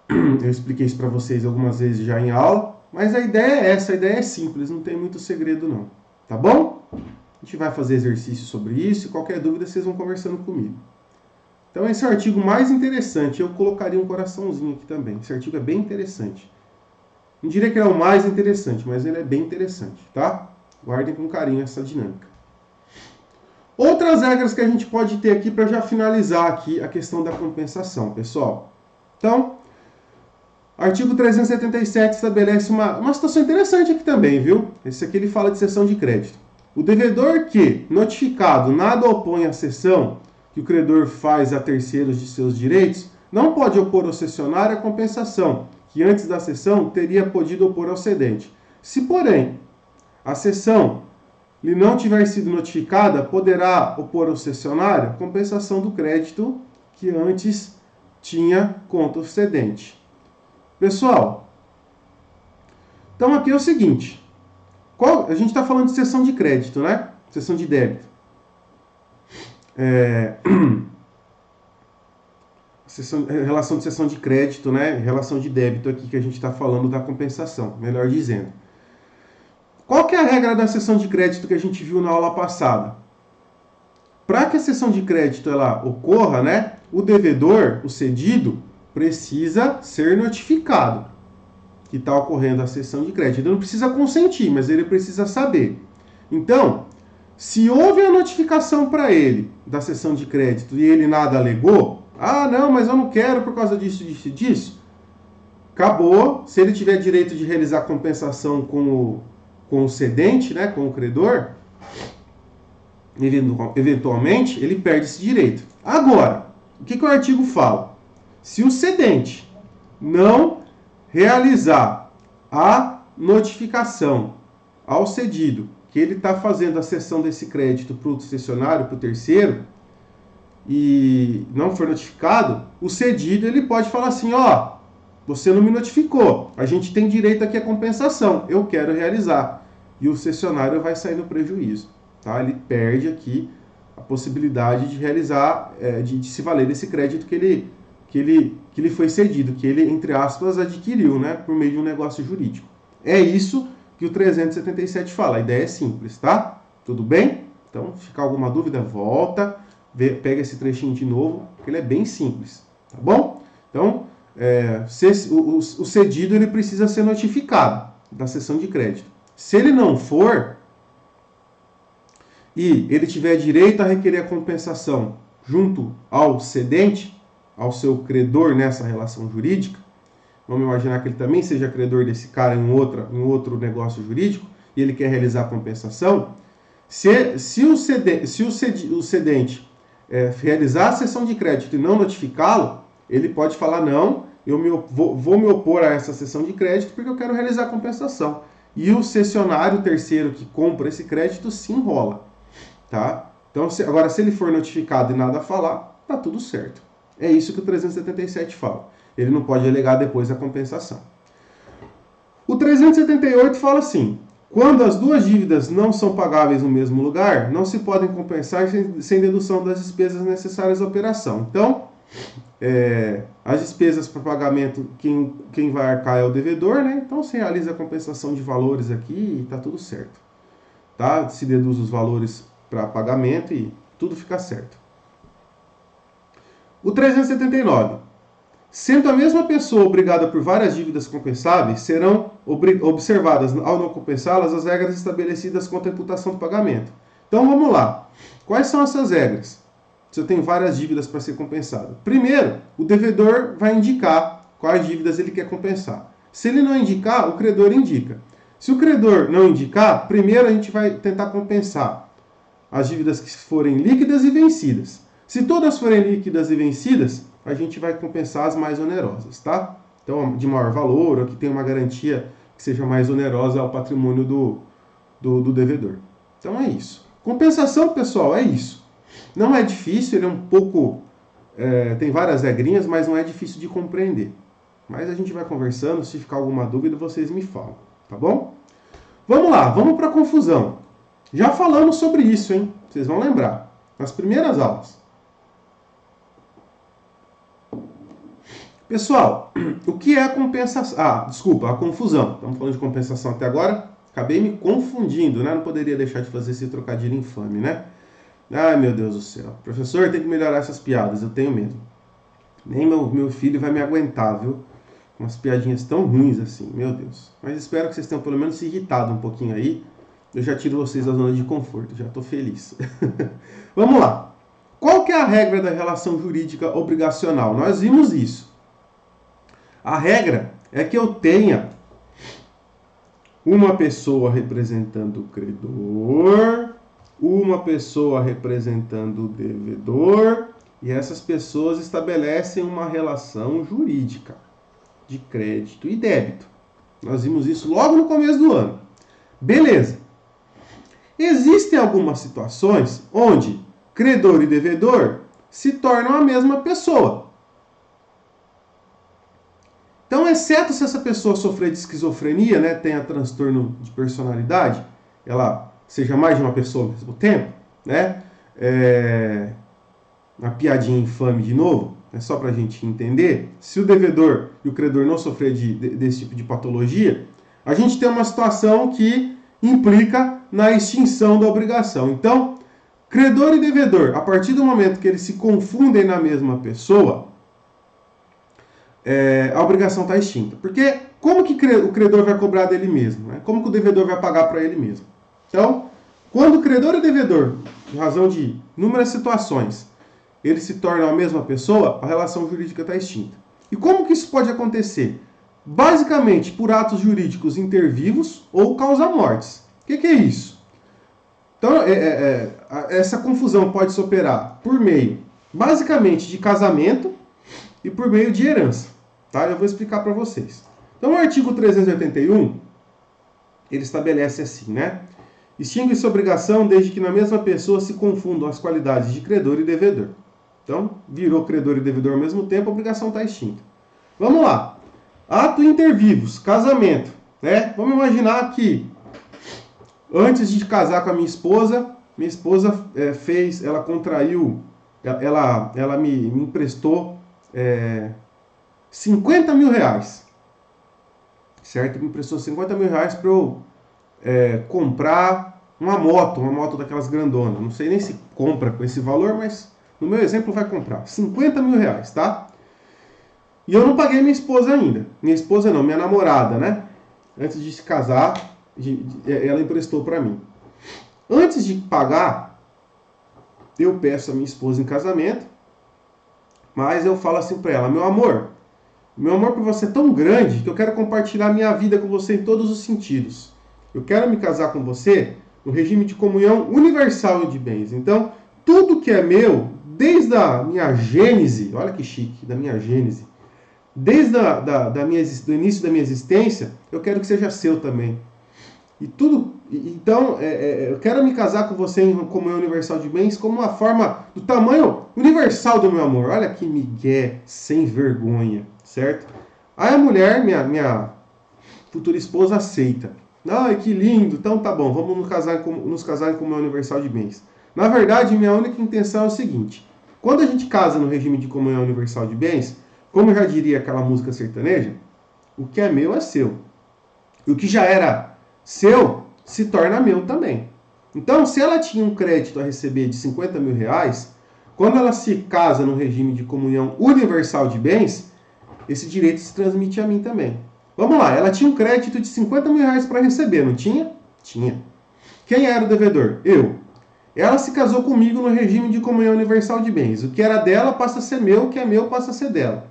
Eu expliquei isso para vocês algumas vezes já em aula, mas a ideia é essa, a ideia é simples, não tem muito segredo não, tá bom? A gente vai fazer exercício sobre isso e qualquer dúvida vocês vão conversando comigo. Então esse é o artigo mais interessante, eu colocaria um coraçãozinho aqui também, esse artigo é bem interessante. Não diria que ele é o mais interessante, mas ele é bem interessante, tá? Guardem com carinho essa dinâmica. Outras regras que a gente pode ter aqui para já finalizar aqui a questão da compensação, pessoal. Então, artigo 377 estabelece uma situação interessante aqui também, viu? Esse aqui ele fala de cessão de crédito. O devedor que, notificado, nada opõe à cessão que o credor faz a terceiros de seus direitos, não pode opor ao cessionário a compensação, que antes da cessão teria podido opor ao cedente. Se, porém, a cessão lhe não tiver sido notificada, poderá opor ao cessionário a compensação do crédito que antes tinha contra o cedente. Pessoal, então aqui é o seguinte, a gente está falando de cessão de crédito, né? Cessão de débito. Relação de cessão de crédito, né? Relação de débito aqui que a gente está falando da compensação, melhor dizendo. Qual que é a regra da cessão de crédito que a gente viu na aula passada? Para que a cessão de crédito ela ocorra, né? O devedor, o cedido, precisa ser notificado que está ocorrendo a cessão de crédito. Ele não precisa consentir, mas ele precisa saber. Então, se houve a notificação para ele da cessão de crédito e ele nada alegou, ah, não, mas eu não quero por causa disso, disso e disso, acabou. Se ele tiver direito de realizar compensação com o cedente, né, com o credor, eventualmente, ele perde esse direito. Agora, o que o artigo fala? Se o cedente não realizar a notificação ao cedido que ele está fazendo a cessão desse crédito para o cessionário, para o terceiro, e não for notificado, o cedido ele pode falar assim, ó, você não me notificou, a gente tem direito aqui à compensação, eu quero realizar. E o cessionário vai sair no prejuízo, tá? Ele perde aqui a possibilidade de realizar, de se valer desse crédito que ele foi cedido, que ele, entre aspas, adquiriu, né, por meio de um negócio jurídico. É isso que o 377 fala, a ideia é simples, tá? Tudo bem? Então, se ficar alguma dúvida, volta, pega esse trechinho de novo, porque ele é bem simples, tá bom? Então, o cedido ele precisa ser notificado da cessão de crédito. Se ele não for, e ele tiver direito a requerer a compensação junto ao cedente, ao seu credor nessa relação jurídica, vamos imaginar que ele também seja credor desse cara em outro negócio jurídico, e ele quer realizar a compensação, se o cedente realizar a cessão de crédito e não notificá-lo, ele pode falar, não, eu vou me opor a essa cessão de crédito porque eu quero realizar a compensação. E o cessionário terceiro que compra esse crédito se enrola, tá? Então, agora, se ele for notificado e nada falar, tá tudo certo. É isso que o 377 fala. Ele não pode alegar depois a compensação. O 378 fala assim, Quando as duas dívidas não são pagáveis no mesmo lugar, não se podem compensar sem dedução das despesas necessárias à operação. Então, as despesas para pagamento, quem vai arcar é o devedor, né? Então, se realiza a compensação de valores aqui e está tudo certo. Tá? Se deduz os valores para pagamento e tudo fica certo. O 379. Sendo a mesma pessoa obrigada por várias dívidas compensáveis, serão observadas, ao não compensá-las, as regras estabelecidas quanto à imputação do pagamento. Então vamos lá. Quais são essas regras? Se eu tenho várias dívidas para ser compensado. Primeiro, o devedor vai indicar quais dívidas ele quer compensar. Se ele não indicar, o credor indica. Se o credor não indicar, primeiro a gente vai tentar compensar as dívidas que forem líquidas e vencidas. Se todas forem líquidas e vencidas, a gente vai compensar as mais onerosas, tá? Então, de maior valor, ou que tem uma garantia que seja mais onerosa ao patrimônio do devedor. Então, é isso. Compensação, pessoal, é isso. Não é difícil, ele é um pouco... tem várias regrinhas, mas não é difícil de compreender. Mas a gente vai conversando, se ficar alguma dúvida, vocês me falam, tá bom? Vamos lá, vamos para a confusão. Já falamos sobre isso, hein? Vocês vão lembrar. Nas primeiras aulas. Pessoal, o que é a compensação? A confusão. Estamos falando de compensação até agora. Acabei me confundindo, né? Não poderia deixar de fazer esse trocadilho infame, né? Ai, meu Deus do céu. Professor, tem que melhorar essas piadas. Eu tenho medo. Nem meu filho vai me aguentar, viu? Umas piadinhas tão ruins assim, meu Deus. Mas espero que vocês tenham pelo menos se irritado um pouquinho aí. Eu já tiro vocês da zona de conforto. Já estou feliz. Vamos lá. Qual que é a regra da relação jurídica obrigacional? Nós vimos isso. A regra é que eu tenha uma pessoa representando o credor, uma pessoa representando o devedor, e essas pessoas estabelecem uma relação jurídica de crédito e débito. Nós vimos isso logo no começo do ano. Beleza. Existem algumas situações onde credor e devedor se tornam a mesma pessoa. Então, exceto se essa pessoa sofrer de esquizofrenia, né, tenha transtorno de personalidade, ela seja mais de uma pessoa ao mesmo tempo, né, uma piadinha infame de novo, é só para a gente entender, se o devedor e o credor não sofrer desse tipo de patologia, a gente tem uma situação que implica na extinção da obrigação. Então, credor e devedor, a partir do momento que eles se confundem na mesma pessoa, a obrigação está extinta. Porque como que o credor vai cobrar dele mesmo? Né? Como que o devedor vai pagar para ele mesmo? Então, quando o credor e o devedor, em razão de inúmeras situações, eles se tornam a mesma pessoa, a relação jurídica está extinta. E como que isso pode acontecer? Basicamente, por atos jurídicos intervivos ou causa-mortes. O que é isso? Então, essa confusão pode se operar por meio, basicamente, de casamento e por meio de herança. Tá? Eu vou explicar para vocês. Então, o artigo 381, ele estabelece assim, né? Extingue-se a obrigação desde que na mesma pessoa se confundam as qualidades de credor e devedor. Então, virou credor e devedor ao mesmo tempo, a obrigação está extinta. Vamos lá. Ato intervivos, casamento. Né? Vamos imaginar que, antes de casar com a minha esposa ela contraiu, ela me emprestou 50 mil reais. Certo? Me emprestou 50 mil reais para eu comprar uma moto daquelas grandonas. Não sei nem se compra com esse valor, mas no meu exemplo vai comprar 50 mil reais, tá? E eu não paguei minha esposa ainda. Minha esposa não, minha namorada, né? Antes de se casar, ela emprestou para mim. Antes de pagar, eu peço a minha esposa em casamento, mas eu falo assim para ela: meu amor por você é tão grande que eu quero compartilhar minha vida com você em todos os sentidos. Eu quero me casar com você no regime de comunhão universal de bens. Então, tudo que é meu, desde a minha gênese, olha que chique, da minha gênese, desde do início da minha existência, eu quero que seja seu também. E tudo, então, eu quero me casar com você em comunhão universal de bens como uma forma do tamanho universal do meu amor. Olha que migué, sem vergonha, certo? Aí a mulher, minha futura esposa, aceita. Ai, que lindo. Então tá bom, vamos nos casar em comunhão universal de bens. Na verdade, minha única intenção é o seguinte. Quando a gente casa no regime de comunhão universal de bens, como já diria aquela música sertaneja, o que é meu é seu. E o que já era seu se torna meu também. Então, se ela tinha um crédito a receber de 50 mil reais, quando ela se casa no regime de comunhão universal de bens, esse direito se transmite a mim também. Vamos lá, ela tinha um crédito de 50 mil reais para receber, não tinha? Tinha. Quem era o devedor? Eu. Ela se casou comigo no regime de comunhão universal de bens. O que era dela passa a ser meu, o que é meu passa a ser dela.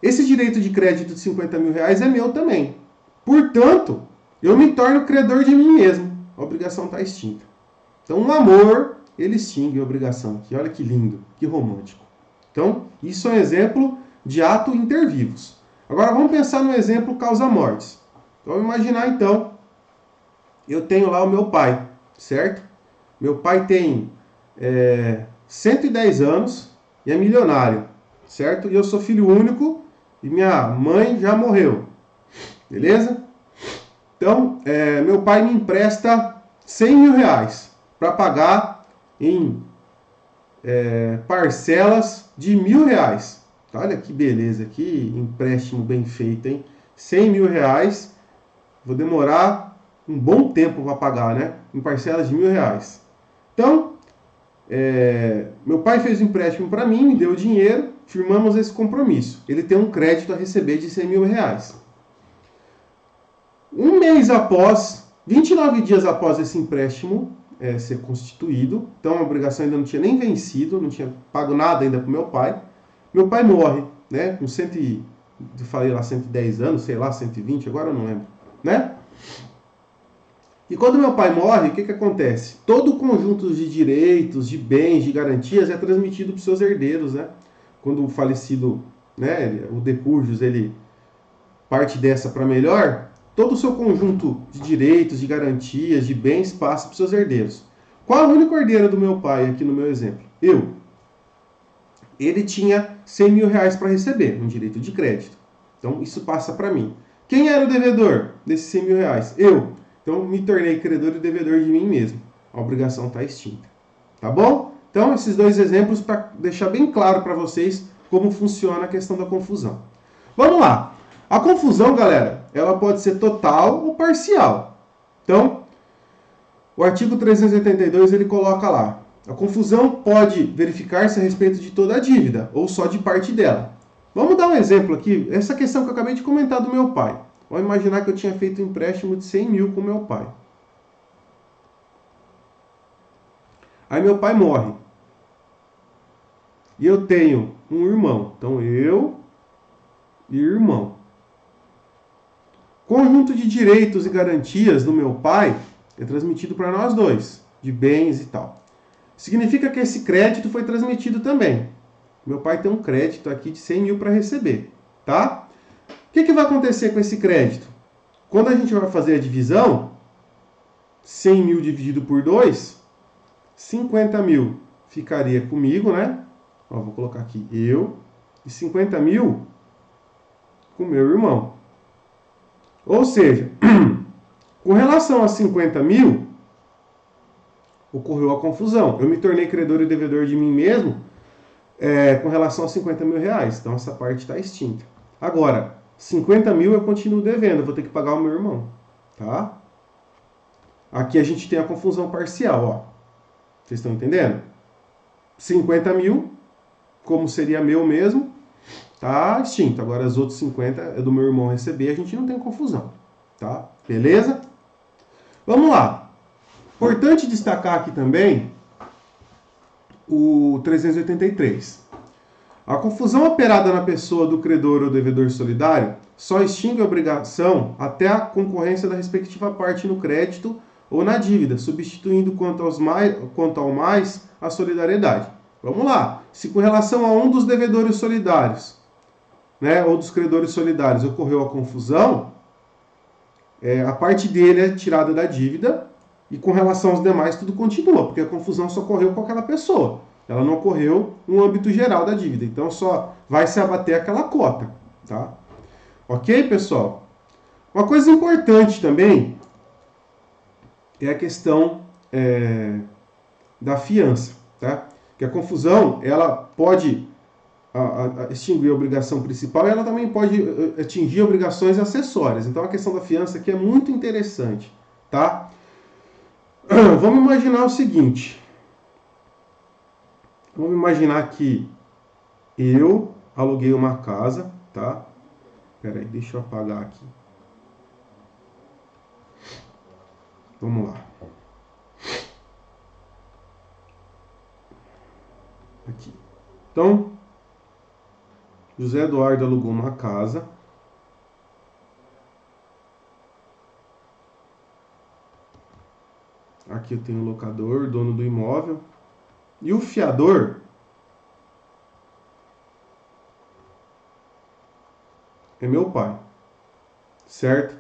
Esse direito de crédito de 50 mil reais é meu também. Portanto, eu me torno credor de mim mesmo. A obrigação está extinta. Então, o amor, ele extingue a obrigação aqui. Olha que lindo, que romântico. Então, isso é um exemplo de ato inter vivos. Agora, vamos pensar no exemplo causa-mortes. Então, vamos imaginar, então, eu tenho lá o meu pai, certo? Meu pai tem 110 anos e é milionário, certo? E eu sou filho único e minha mãe já morreu, beleza? Então, meu pai me empresta 100 mil reais para pagar em parcelas de R$ 1.000. Olha que beleza, que empréstimo bem feito, hein? 100 mil reais, vou demorar um bom tempo para pagar, né? Em parcelas de R$ 1.000. Então, meu pai fez um empréstimo para mim, me deu dinheiro, firmamos esse compromisso. Ele tem um crédito a receber de 100 mil reais. Um mês após, 29 dias após esse empréstimo ser constituído, então a obrigação ainda não tinha nem vencido, não tinha pago nada ainda para meu pai. Meu pai morre, né, com 110 anos, sei lá, 120, agora eu não lembro, né? E quando meu pai morre, o que acontece? Todo o conjunto de direitos, de bens, de garantias é transmitido para os seus herdeiros, né? Quando o falecido, né, o decurjus, ele parte dessa para melhor, todo o seu conjunto de direitos, de garantias, de bens passa para os seus herdeiros. Qual a única herdeira do meu pai aqui no meu exemplo? Eu. Ele tinha 100 mil reais para receber, um direito de crédito. Então isso passa para mim. Quem era o devedor desses 100 mil reais? Eu. Então me tornei credor e devedor de mim mesmo. A obrigação está extinta. Tá bom? Então esses dois exemplos para deixar bem claro para vocês como funciona a questão da confusão. Vamos lá. A confusão, galera, ela pode ser total ou parcial. Então, o artigo 382 ele coloca lá: a confusão pode verificar-se a respeito de toda a dívida ou só de parte dela. Vamos dar um exemplo aqui, essa questão que eu acabei de comentar do meu pai. Vamos imaginar que eu tinha feito um empréstimo de 100 mil com meu pai. Aí meu pai morre. E eu tenho um irmão. Então eu e irmão. Conjunto de direitos e garantias do meu pai é transmitido para nós dois, de bens e tal. Significa que esse crédito foi transmitido também. Meu pai tem um crédito aqui de 100 mil para receber, tá? O que vai acontecer com esse crédito? Quando a gente vai fazer a divisão, 100 mil dividido por 2, 50 mil ficaria comigo, né? Ó, vou colocar aqui eu, e 50 mil com meu irmão. Ou seja, com relação a 50 mil, ocorreu a confusão. Eu me tornei credor e devedor de mim mesmo com relação a 50 mil reais. Então essa parte está extinta. Agora, 50 mil eu continuo devendo, eu vou ter que pagar o meu irmão. Tá? Aqui a gente tem a confusão parcial, ó. Vocês estão entendendo? 50 mil, como seria meu mesmo, tá extinto. Agora os outros 50 é do meu irmão receber, a gente não tem confusão. Tá? Beleza? Vamos lá. Importante destacar aqui também o 383. A confusão operada na pessoa do credor ou devedor solidário só extingue a obrigação até a concorrência da respectiva parte no crédito ou na dívida, substituindo quanto ao mais a solidariedade. Vamos lá. Se com relação a um dos devedores solidários, né, ou dos credores solidários ocorreu a confusão, a parte dele é tirada da dívida e com relação aos demais tudo continua, porque a confusão só ocorreu com aquela pessoa. Ela não ocorreu no âmbito geral da dívida. Então só vai se abater aquela cota, tá? Ok, pessoal? Uma coisa importante também é a questão da fiança, tá? Que a confusão, ela pode extinguir a obrigação principal e ela também pode atingir obrigações acessórias. Então a questão da fiança aqui é muito interessante, tá? Vamos imaginar o seguinte. Vamos imaginar que eu aluguei uma casa, tá? Peraí, deixa eu apagar aqui. Vamos lá. Aqui. Então, José Eduardo alugou uma casa. Aqui eu tenho o locador, dono do imóvel. E o fiador é meu pai, certo?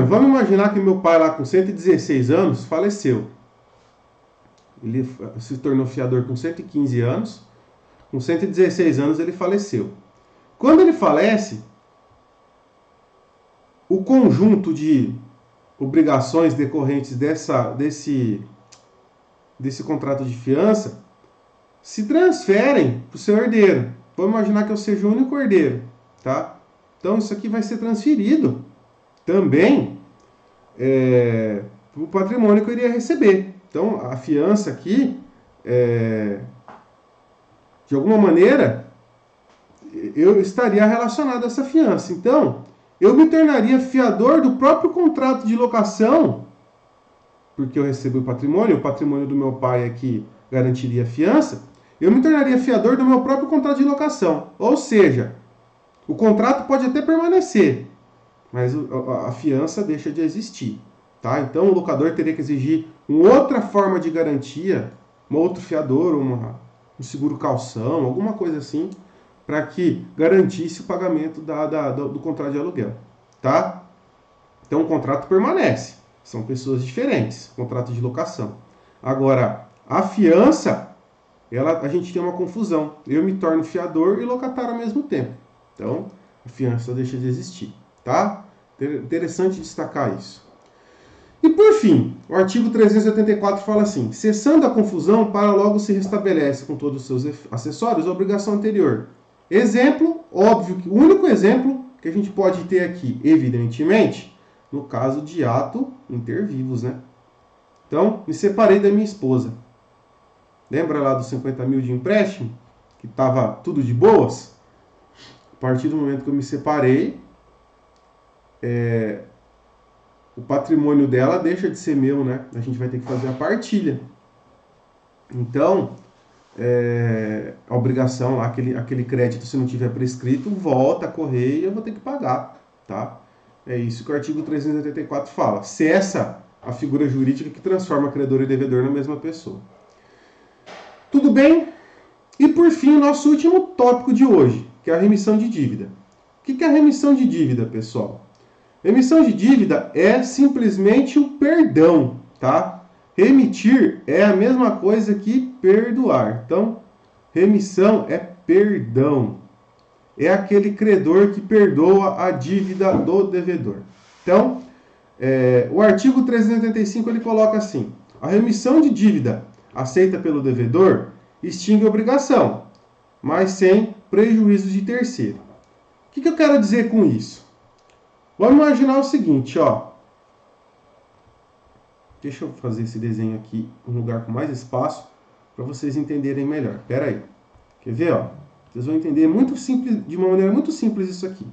Vamos imaginar que meu pai lá com 116 anos faleceu. Ele se tornou fiador com 115 anos. Com 116 anos ele faleceu. Quando ele falece, o conjunto de obrigações decorrentes desse contrato de fiança se transferem para o seu herdeiro. Vamos imaginar que eu seja o único herdeiro, tá? Então isso aqui vai ser transferido também para o patrimônio que eu iria receber. Então a fiança aqui, de alguma maneira, eu estaria relacionado a essa fiança. Então eu me tornaria fiador do próprio contrato de locação, porque eu recebo o patrimônio do meu pai é que garantiria a fiança, eu me tornaria fiador do meu próprio contrato de locação. Ou seja, o contrato pode até permanecer, mas a fiança deixa de existir. Tá? Então o locador teria que exigir uma outra forma de garantia, um outro fiador, um seguro calção, alguma coisa assim, para que garantisse o pagamento do contrato de aluguel. Tá? Então o contrato permanece. São pessoas diferentes, contrato de locação. Agora, a fiança, a gente tem uma confusão. Eu me torno fiador e locatário ao mesmo tempo. Então, a fiança deixa de existir, tá? Interessante destacar isso. E por fim, o artigo 384 fala assim: cessando a confusão, para logo se restabelece com todos os seus acessórios a obrigação anterior. Exemplo, óbvio que o único exemplo que a gente pode ter aqui, evidentemente, no caso de ato inter vivos, né? Então, me separei da minha esposa. Lembra lá dos 50 mil de empréstimo? Que estava tudo de boas? A partir do momento que eu me separei, o patrimônio dela deixa de ser meu, né? A gente vai ter que fazer a partilha. Então, a obrigação lá, aquele crédito, se não tiver prescrito, volta a correr e eu vou ter que pagar, tá? É isso que o artigo 384 fala. Cessa a figura jurídica que transforma credor e devedor na mesma pessoa. Tudo bem? E por fim, o nosso último tópico de hoje, que é a remissão de dívida. O que é a remissão de dívida, pessoal? Remissão de dívida é simplesmente o perdão, tá? Remitir é a mesma coisa que perdoar. Então, remissão é perdão. É aquele credor que perdoa a dívida do devedor. Então, o artigo 385 ele coloca assim: a remissão de dívida aceita pelo devedor extingue a obrigação, mas sem prejuízo de terceiro. O que eu quero dizer com isso? Vamos imaginar o seguinte, ó. Deixa eu fazer esse desenho aqui em um lugar com mais espaço para vocês entenderem melhor. Pera aí. Quer ver, ó? Vocês vão entender muito simples, de uma maneira muito simples isso aqui.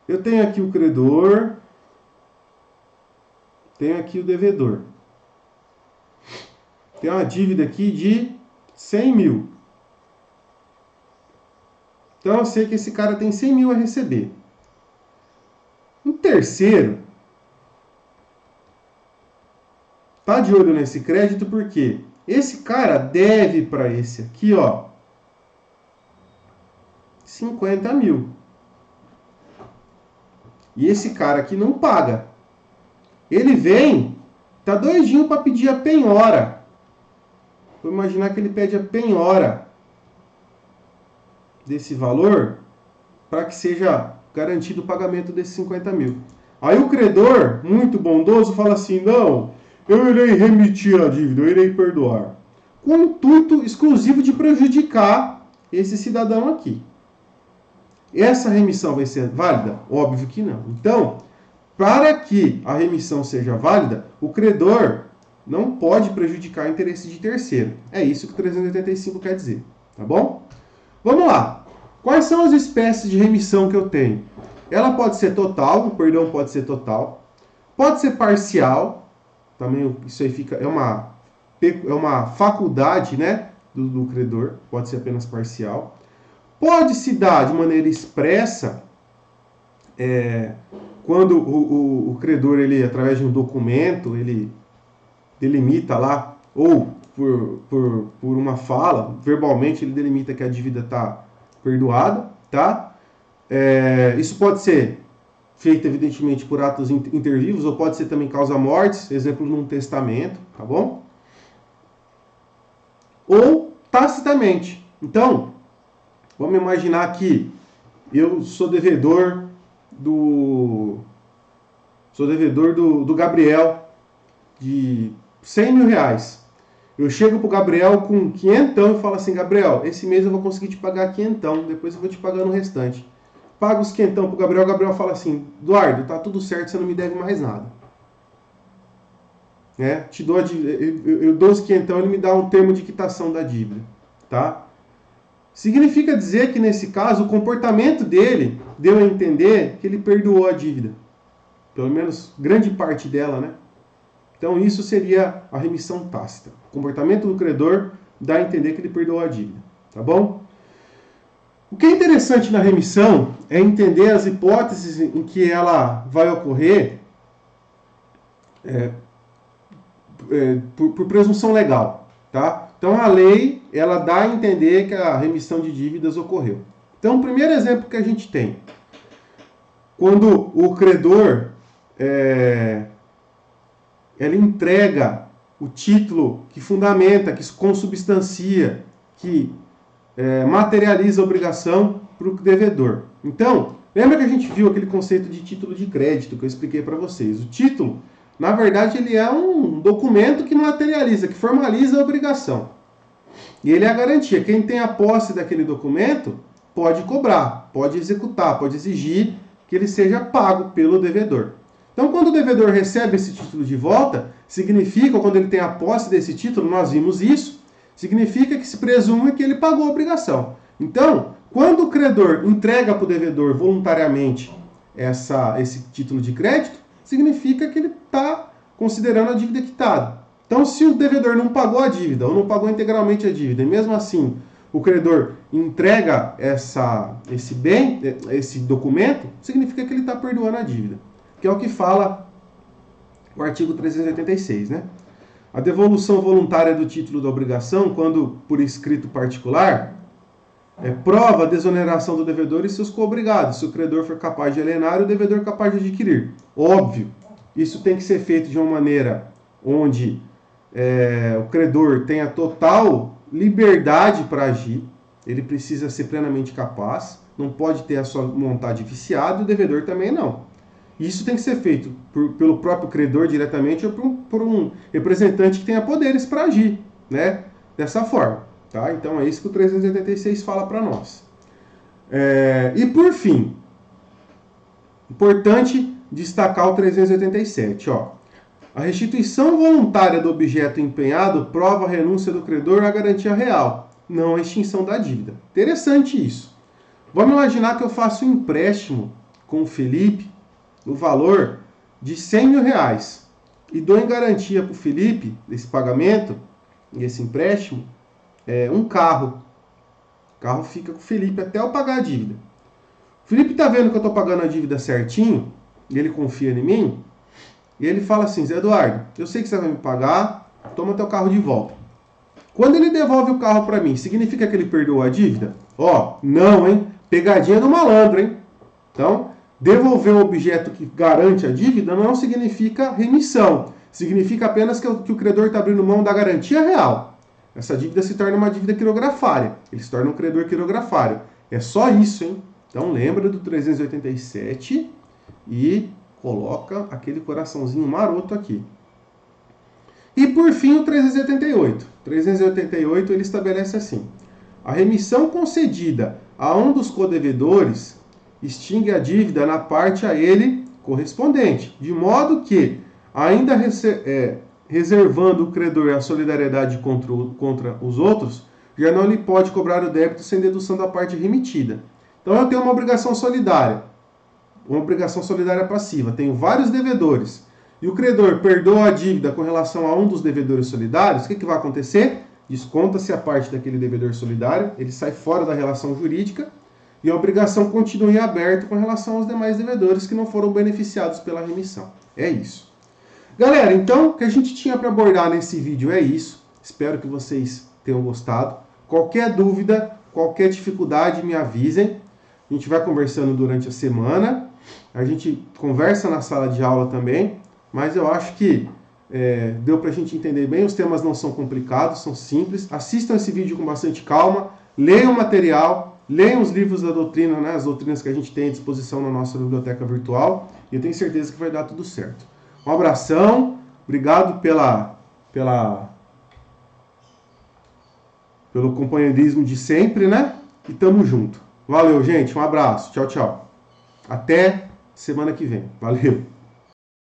Eu tenho aqui o credor, tenho aqui o devedor. Tem uma dívida aqui de 100 mil. Então eu sei que esse cara tem 100 mil a receber. Um terceiro tá de olho nesse crédito porque esse cara deve para esse aqui, ó, 50 mil. E esse cara aqui não paga. Ele vem, tá doidinho para pedir a penhora. Vou imaginar que ele pede a penhora desse valor para que seja garantido o pagamento desses 50 mil. Aí o credor, muito bondoso, fala assim, não, eu irei remitir a dívida, eu irei perdoar. Com o intuito exclusivo de prejudicar esse cidadão aqui. Essa remissão vai ser válida? Óbvio que não. Então, para que a remissão seja válida, o credor não pode prejudicar o interesse de terceiro. É isso que o 385 quer dizer, tá bom? Vamos lá. Quais são as espécies de remissão que eu tenho? Ela pode ser total, o perdão pode ser total. Pode ser parcial, também isso aí é uma faculdade, né, do credor, pode ser apenas parcial. Pode se dar de maneira expressa, quando o credor, ele, através de um documento, ele delimita lá, ou por uma fala, verbalmente ele delimita que a dívida está perdoada, tá? Isso pode ser feito, evidentemente, por atos intervivos, ou pode ser também causa-mortes, exemplo, num testamento, tá bom? Ou tacitamente. Então, vamos imaginar que eu sou devedor do Gabriel de 100 mil reais. Eu chego pro Gabriel com 500 e falo assim, Gabriel, esse mês eu vou conseguir te pagar 500, depois eu vou te pagar no restante. Pago os 500 pro Gabriel, o Gabriel fala assim, Eduardo, tá tudo certo, você não me deve mais nada. Eu dou os 500, ele me dá um termo de quitação da dívida, tá? Significa dizer que, nesse caso, o comportamento dele deu a entender que ele perdoou a dívida. Pelo menos grande parte dela, né? Então, isso seria a remissão tácita. O comportamento do credor dá a entender que ele perdoou a dívida. Tá bom? O que é interessante na remissão é entender as hipóteses em que ela vai ocorrer por presunção legal. Tá? Então, a lei ela dá a entender que a remissão de dívidas ocorreu. Então, o primeiro exemplo que a gente tem, quando o credor ele entrega o título que fundamenta, que consubstancia, que materializa a obrigação para o devedor. Então, lembra que a gente viu aquele conceito de título de crédito que eu expliquei para vocês? O título, na verdade, ele é um documento que materializa, que formaliza a obrigação. E ele é a garantia. Quem tem a posse daquele documento pode cobrar, pode executar, pode exigir que ele seja pago pelo devedor. Então, quando o devedor recebe esse título de volta, significa, quando ele tem a posse desse título, nós vimos isso, significa que se presume que ele pagou a obrigação. Então, quando o credor entrega para o devedor voluntariamente esse título de crédito, significa que ele está considerando a dívida quitada. Então, se o devedor não pagou a dívida, ou não pagou integralmente a dívida, e mesmo assim o credor entrega esse documento, significa que ele está perdoando a dívida. Que é o que fala o artigo 386, né? A devolução voluntária do título da obrigação, quando por escrito particular, prova a desoneração do devedor e seus coobrigados, se o credor for capaz de alienar e o devedor capaz de adquirir. Óbvio, isso tem que ser feito de uma maneira onde o credor tenha total liberdade para agir, ele precisa ser plenamente capaz, não pode ter a sua vontade viciada e o devedor também não. Isso tem que ser feito pelo próprio credor diretamente ou por um representante que tenha poderes para agir, né? Dessa forma. Tá? Então é isso que o 386 fala para nós. E por fim, importante destacar o 387. Ó. A restituição voluntária do objeto empenhado prova a renúncia do credor à garantia real, não a extinção da dívida. Interessante isso. Vamos imaginar que eu faço um empréstimo com o Felipe no valor de 100 mil reais e dou em garantia para o Felipe, esse pagamento, esse empréstimo, um carro. O carro fica com o Felipe até eu pagar a dívida. O Felipe está vendo que eu estou pagando a dívida certinho, e ele confia em mim, e ele fala assim, Zé Eduardo, eu sei que você vai me pagar, toma teu carro de volta. Quando ele devolve o carro para mim, significa que ele perdoou a dívida? Não, hein? Pegadinha do malandro, hein? Então, devolver o objeto que garante a dívida não significa remissão. Significa apenas que o credor está abrindo mão da garantia real. Essa dívida se torna uma dívida quirografária. Ele se torna um credor quirografário. É só isso, hein? Então lembra do 387 e coloca aquele coraçãozinho maroto aqui. E por fim o 388. 388 ele estabelece assim: a remissão concedida a um dos codevedores extingue a dívida na parte a ele correspondente, de modo que, ainda reservando o credor a solidariedade contra os outros, já não lhe pode cobrar o débito sem dedução da parte remitida. Então eu tenho uma obrigação solidária passiva, tenho vários devedores, e o credor perdoa a dívida com relação a um dos devedores solidários, o que vai acontecer? Desconta-se a parte daquele devedor solidário, ele sai fora da relação jurídica, e a obrigação continua em aberto com relação aos demais devedores que não foram beneficiados pela remissão. É isso. Galera, então, o que a gente tinha para abordar nesse vídeo é isso. Espero que vocês tenham gostado. Qualquer dúvida, qualquer dificuldade, me avisem. A gente vai conversando durante a semana. A gente conversa na sala de aula também. Mas eu acho que deu para a gente entender bem. Os temas não são complicados, são simples. Assistam esse vídeo com bastante calma. Leiam o material. Leiam os livros da doutrina, né? As doutrinas que a gente tem à disposição na nossa biblioteca virtual. E eu tenho certeza que vai dar tudo certo. Um abração. Obrigado pelo companheirismo de sempre, né? E tamo junto. Valeu, gente. Um abraço. Tchau, tchau. Até semana que vem. Valeu.